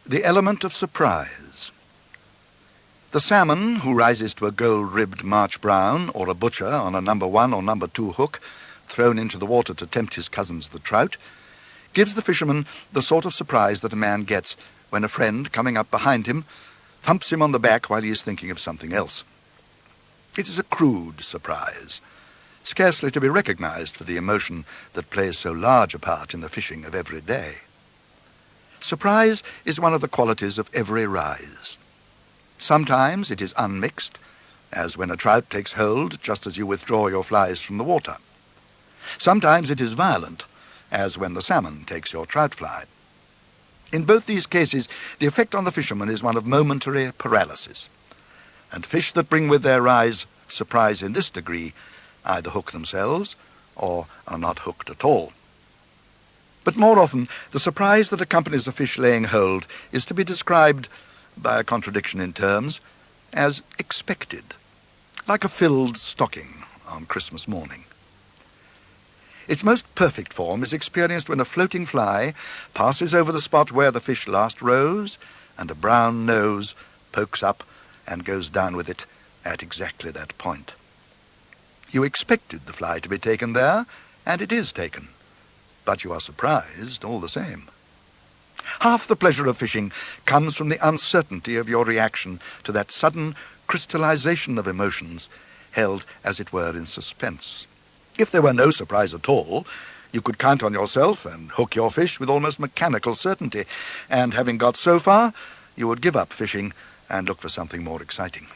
The element of surprise. The salmon who rises to a gold-ribbed March brown, or a butcher on a number 1 or number 2 hook, thrown into the water to tempt his cousins the trout, gives the fisherman the sort of surprise that a man gets when a friend, coming up behind him, thumps him on the back while he is thinking of something else. It is a crude surprise, scarcely to be recognized for the emotion that plays so large a part in the fishing of every day. Surprise is one of the qualities of every rise. Sometimes it is unmixed, as when a trout takes hold just as you withdraw your flies from the water. Sometimes it is violent, as when the salmon takes your trout fly. In both these cases, the effect on the fisherman is one of momentary paralysis, and fish that bring with their rise surprise in this degree either hook themselves or are not hooked at all. But more often, the surprise that accompanies a fish laying hold is to be described, by a contradiction in terms, as expected, like a filled stocking on Christmas morning. Its most perfect form is experienced when a floating fly passes over the spot where the fish last rose, and a brown nose pokes up and goes down with it at exactly that point. You expected the fly to be taken there, and it is taken, but you are surprised all the same. Half the pleasure of fishing comes from the uncertainty of your reaction to that sudden crystallization of emotions held, as it were, in suspense. If there were no surprise at all, you could count on yourself and hook your fish with almost mechanical certainty, and having got so far, you would give up fishing and look for something more exciting.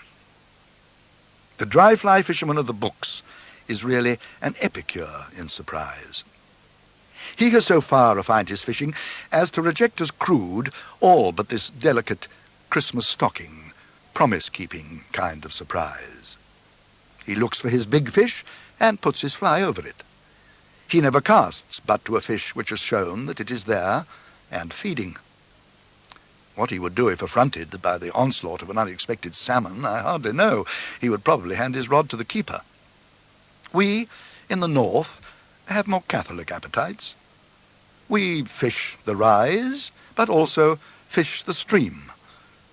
The dry fly fisherman of the books is really an epicure in surprise. He has so far refined his fishing as to reject as crude all but this delicate Christmas stocking, promise-keeping kind of surprise. He looks for his big fish and puts his fly over it. He never casts but to a fish which has shown that it is there and feeding. What he would do if affronted by the onslaught of an unexpected salmon, I hardly know. He would probably hand his rod to the keeper. We, in the north, have more catholic appetites. We fish the rise, but also fish the stream,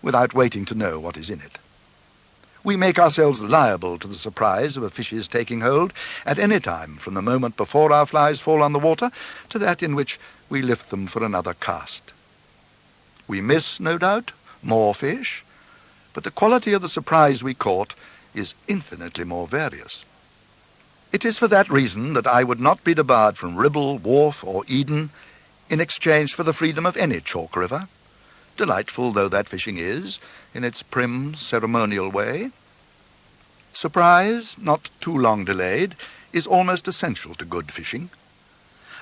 without waiting to know what is in it. We make ourselves liable to the surprise of a fish's taking hold at any time, from the moment before our flies fall on the water to that in which we lift them for another cast. We miss, no doubt, more fish, but the quality of the surprise we caught is infinitely more various. It is for that reason that I would not be debarred from Ribble, Wharf, or Eden in exchange for the freedom of any chalk river, delightful though that fishing is, in its prim, ceremonial way. Surprise, not too long delayed, is almost essential to good fishing.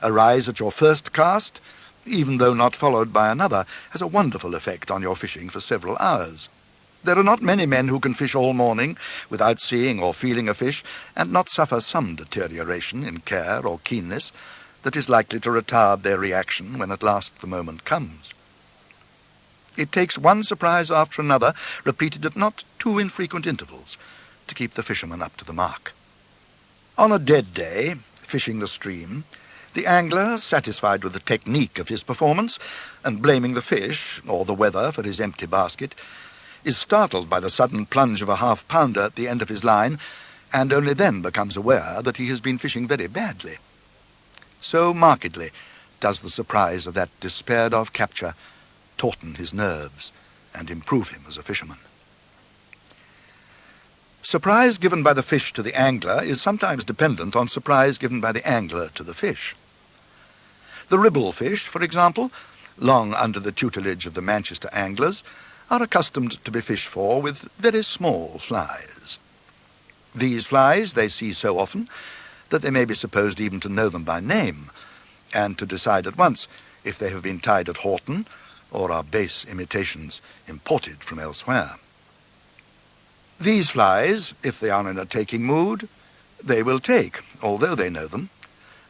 A rise at your first cast, even though not followed by another, has a wonderful effect on your fishing for several hours. There are not many men who can fish all morning without seeing or feeling a fish and not suffer some deterioration in care or keenness that is likely to retard their reaction when at last the moment comes. It takes one surprise after another, repeated at not too infrequent intervals, to keep the fisherman up to the mark. On a dead day, fishing the stream, the angler, satisfied with the technique of his performance, and blaming the fish, or the weather, for his empty basket, is startled by the sudden plunge of a half-pounder at the end of his line, and only then becomes aware that he has been fishing very badly. So markedly does the surprise of that despaired-of capture tauten his nerves and improve him as a fisherman. Surprise given by the fish to the angler is sometimes dependent on surprise given by the angler to the fish. The Ribble fish, for example, long under the tutelage of the Manchester anglers, are accustomed to be fished for with very small flies. These flies they see so often that they may be supposed even to know them by name, and to decide at once if they have been tied at Hordern or are base imitations imported from elsewhere. These flies, if they are in a taking mood, they will take, although they know them,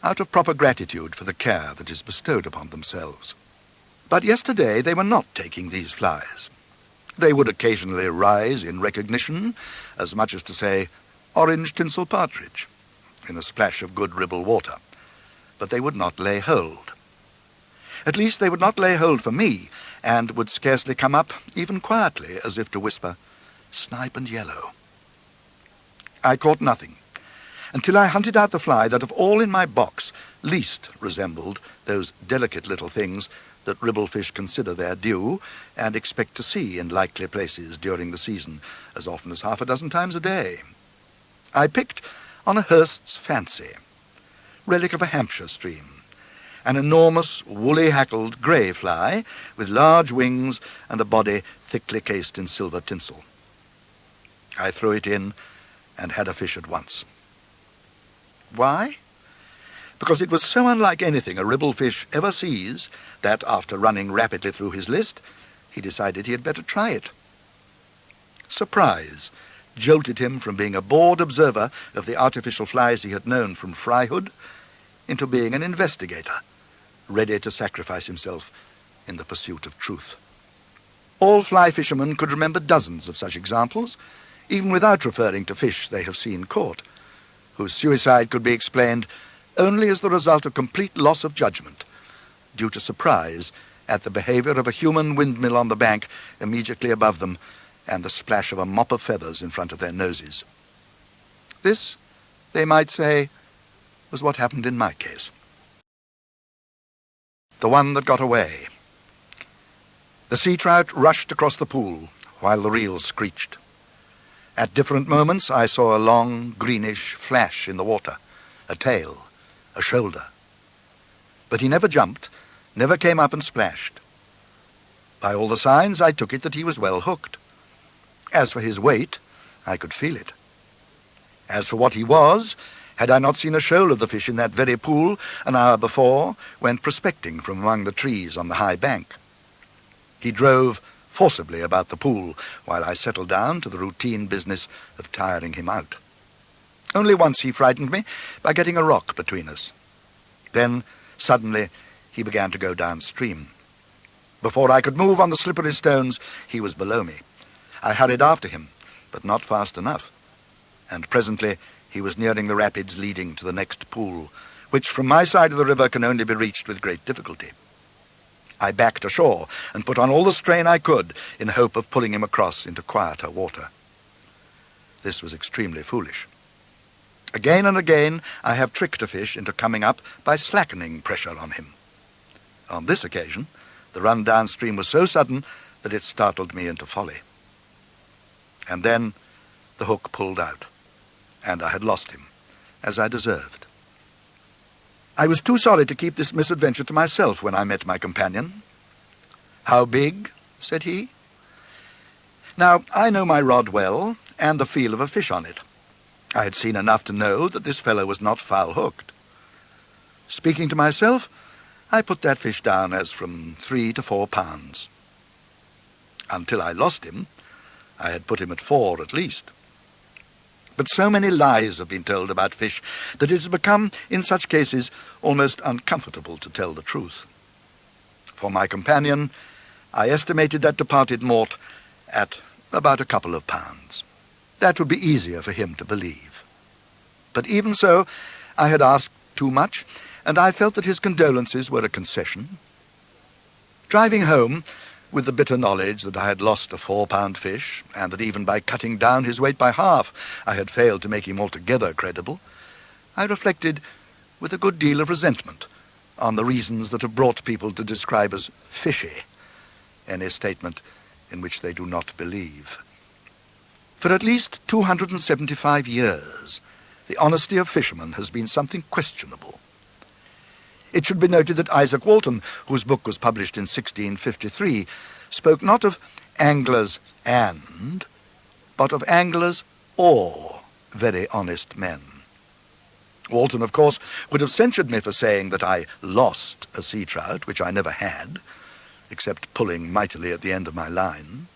out of proper gratitude for the care that is bestowed upon themselves. But yesterday they were not taking these flies. They would occasionally rise in recognition, as much as to say, orange tinsel partridge, in a splash of good Ribble water, but they would not lay hold. At least they would not lay hold for me, and would scarcely come up, even quietly, as if to whisper, "Snipe and yellow." I caught nothing, until I hunted out the fly that of all in my box least resembled those delicate little things that ribblefish consider their due and expect to see in likely places during the season, as often as half a dozen times a day. I picked on a Hurst's fancy, relic of a Hampshire stream, an enormous, woolly-hackled grey fly with large wings and a body thickly cased in silver tinsel. I threw it in and had a fish at once. Why? Because it was so unlike anything a ribblefish ever sees that, after running rapidly through his list, he decided he had better try it. Surprise jolted him from being a bored observer of the artificial flies he had known from fryhood into being an investigator, ready to sacrifice himself in the pursuit of truth. All fly fishermen could remember dozens of such examples, even without referring to fish they have seen caught, whose suicide could be explained only as the result of complete loss of judgment, due to surprise at the behavior of a human windmill on the bank immediately above them and the splash of a mop of feathers in front of their noses. This, they might say, was what happened in my case. The one that got away. The sea trout rushed across the pool while the reel screeched. At different moments I saw a long, greenish flash in the water, a tail, a shoulder. But he never jumped, never came up and splashed. By all the signs, I took it that he was well hooked. As for his weight, I could feel it. As for what he was, had I not seen a shoal of the fish in that very pool an hour before, when prospecting from among the trees on the high bank? He drove forcibly about the pool while I settled down to the routine business of tiring him out. Only once he frightened me by getting a rock between us. Then, suddenly, he began to go downstream. Before I could move on the slippery stones, he was below me. I hurried after him, but not fast enough, and presently he was nearing the rapids leading to the next pool, which from my side of the river can only be reached with great difficulty. I backed ashore and put on all the strain I could in hope of pulling him across into quieter water. This was extremely foolish. Again and again I have tricked a fish into coming up by slackening pressure on him. On this occasion, the run downstream was so sudden that it startled me into folly. And then the hook pulled out, and I had lost him, as I deserved. I was too sorry to keep this misadventure to myself when I met my companion. "How big?" said he. Now, I know my rod well, and the feel of a fish on it. I had seen enough to know that this fellow was not foul-hooked. Speaking to myself, I put that fish down as from 3 to 4 pounds. Until I lost him, I had put him at 4 at least. But so many lies have been told about fish that it has become, in such cases, almost uncomfortable to tell the truth. For my companion, I estimated that departed mort at about a couple of pounds. That would be easier for him to believe. But even so, I had asked too much, and I felt that his condolences were a concession. Driving home, with the bitter knowledge that I had lost a 4-pound fish, and that even by cutting down his weight by half I had failed to make him altogether credible, I reflected with a good deal of resentment on the reasons that have brought people to describe as fishy any statement in which they do not believe. For at least 275 years, the honesty of fishermen has been something questionable. It should be noted that Isaac Walton, whose book was published in 1653, spoke not of anglers and, but of anglers or very honest men. Walton, of course, would have censured me for saying that I lost a sea trout, which I never had, except pulling mightily at the end of my line.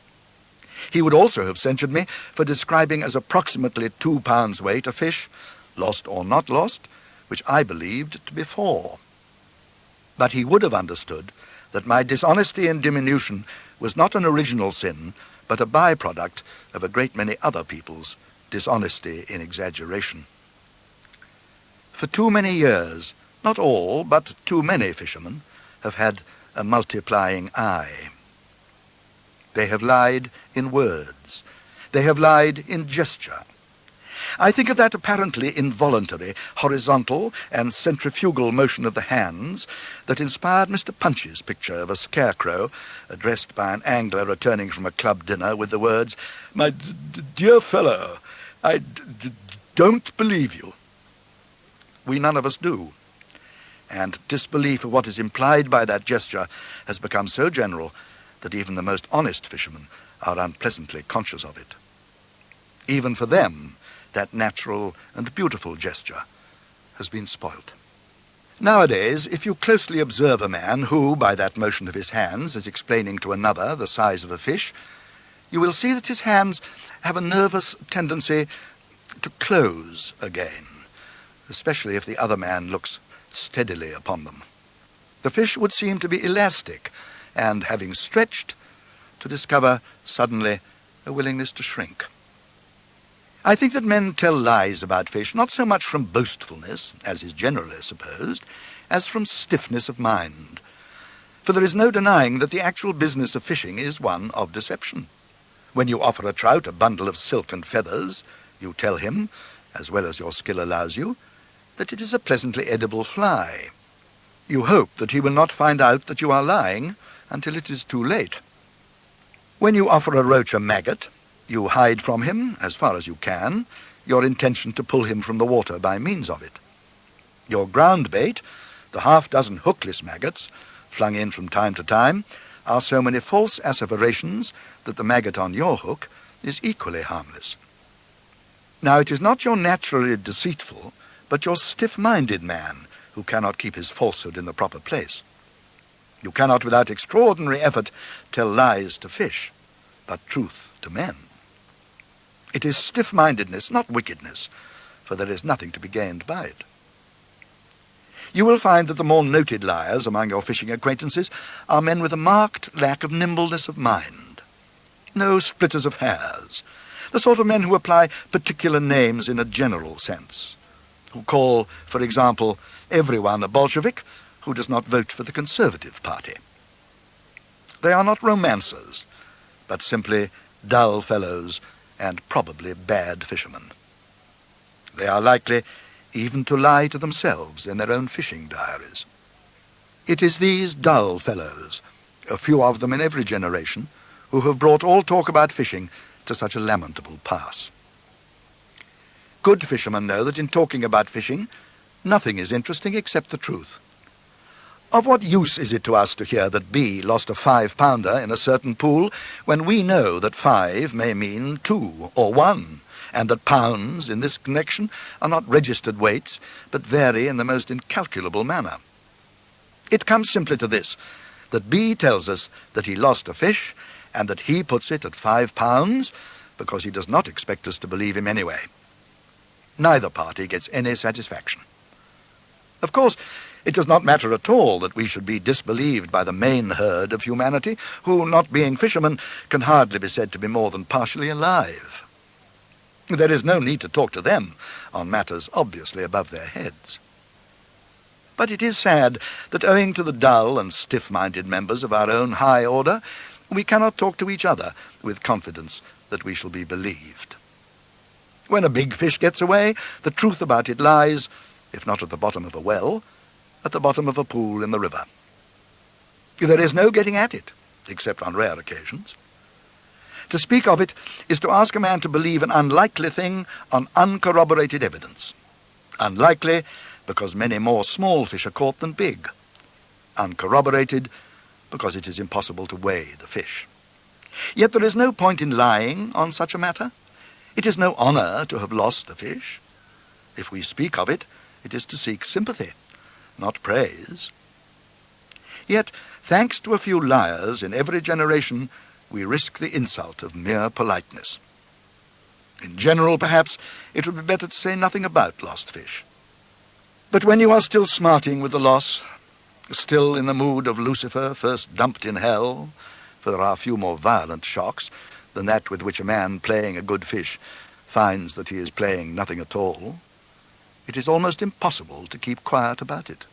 He would also have censured me for describing as approximately 2 pounds weight a fish, lost or not lost, which I believed to be 4. But he would have understood that my dishonesty in diminution was not an original sin, but a byproduct of a great many other people's dishonesty in exaggeration. For too many years, not all, but too many fishermen have had a multiplying eye. They have lied in words. They have lied in gesture. I think of that apparently involuntary, horizontal and centrifugal motion of the hands that inspired Mr. Punch's picture of a scarecrow addressed by an angler returning from a club dinner with the words, "My dear fellow, I don't believe you." We none of us do, and disbelief of what is implied by that gesture has become so general that even the most honest fishermen are unpleasantly conscious of it. Even for them, that natural and beautiful gesture has been spoilt. Nowadays, if you closely observe a man who, by that motion of his hands, is explaining to another the size of a fish, you will see that his hands have a nervous tendency to close again, especially if the other man looks steadily upon them. The fish would seem to be elastic, and, having stretched, to discover suddenly a willingness to shrink. I think that men tell lies about fish not so much from boastfulness, as is generally supposed, as from stiffness of mind. For there is no denying that the actual business of fishing is one of deception. When you offer a trout a bundle of silk and feathers, you tell him, as well as your skill allows you, that it is a pleasantly edible fly. You hope that he will not find out that you are lying until it is too late. When you offer a roach a maggot, you hide from him, as far as you can, your intention to pull him from the water by means of it. Your ground bait, the half-dozen hookless maggots, flung in from time to time, are so many false asseverations that the maggot on your hook is equally harmless. Now, it is not your naturally deceitful, but your stiff-minded man who cannot keep his falsehood in the proper place. You cannot, without extraordinary effort, tell lies to fish, but truth to men. It is stiff-mindedness, not wickedness, for there is nothing to be gained by it. You will find that the more noted liars among your fishing acquaintances are men with a marked lack of nimbleness of mind. No splitters of hairs, the sort of men who apply particular names in a general sense, who call, for example, everyone a Bolshevik who does not vote for the Conservative Party. They are not romancers, but simply dull fellows and probably bad fishermen. They are likely even to lie to themselves in their own fishing diaries. It is these dull fellows, a few of them in every generation, who have brought all talk about fishing to such a lamentable pass. Good fishermen know that in talking about fishing, nothing is interesting except the truth. Of what use is it to us to hear that B lost a 5-pounder in a certain pool when we know that 5 may mean 2 or 1, and that pounds in this connection are not registered weights, but vary in the most incalculable manner? It comes simply to this, that B tells us that he lost a fish, and that he puts it at 5 pounds, because he does not expect us to believe him anyway. Neither party gets any satisfaction. Of course, it does not matter at all that we should be disbelieved by the main herd of humanity, who, not being fishermen, can hardly be said to be more than partially alive. There is no need to talk to them on matters obviously above their heads. But it is sad that, owing to the dull and stiff-minded members of our own high order, we cannot talk to each other with confidence that we shall be believed. When a big fish gets away, the truth about it lies, if not at the bottom of a well, at the bottom of a pool in the river. There is no getting at it, except on rare occasions. To speak of it is to ask a man to believe an unlikely thing on uncorroborated evidence. Unlikely because many more small fish are caught than big. Uncorroborated because it is impossible to weigh the fish. Yet there is no point in lying on such a matter. It is no honour to have lost a fish. If we speak of it, it is to seek sympathy, not praise. Yet, thanks to a few liars in every generation, we risk the insult of mere politeness. In general, perhaps, it would be better to say nothing about lost fish. But when you are still smarting with the loss, still in the mood of Lucifer first dumped in hell, for there are few more violent shocks than that with which a man playing a good fish finds that he is playing nothing at all, it is almost impossible to keep quiet about it.